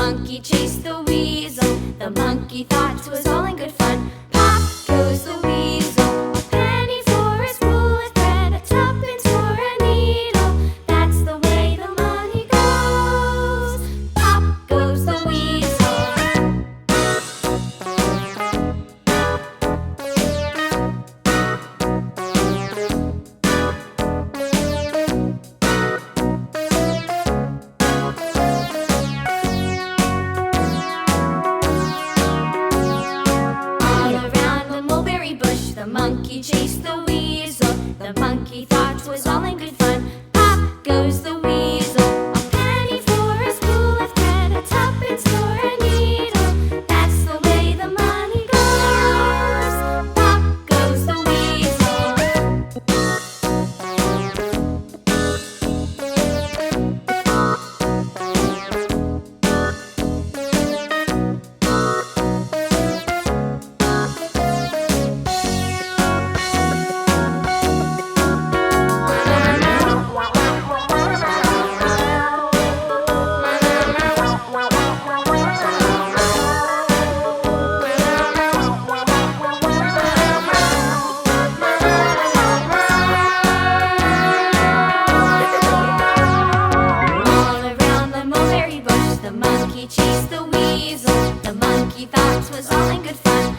monkey chased the weasel. The monkey thought 'twas all in good fun. Pop goes the weasel. A penny for a spool of thread, a tuppence for a needle. That's the way the money goes. Pop goes the weasel. The monkey chased the weasel. The monkey thought 'twas all in good fun. Pop goes the weasel. A penny for a spool of thread, a tuppence for a needle. That's the way the money goes. Pop goes the weasel. The monkey chased the weasel. The monkey thought 'twas all in good fun.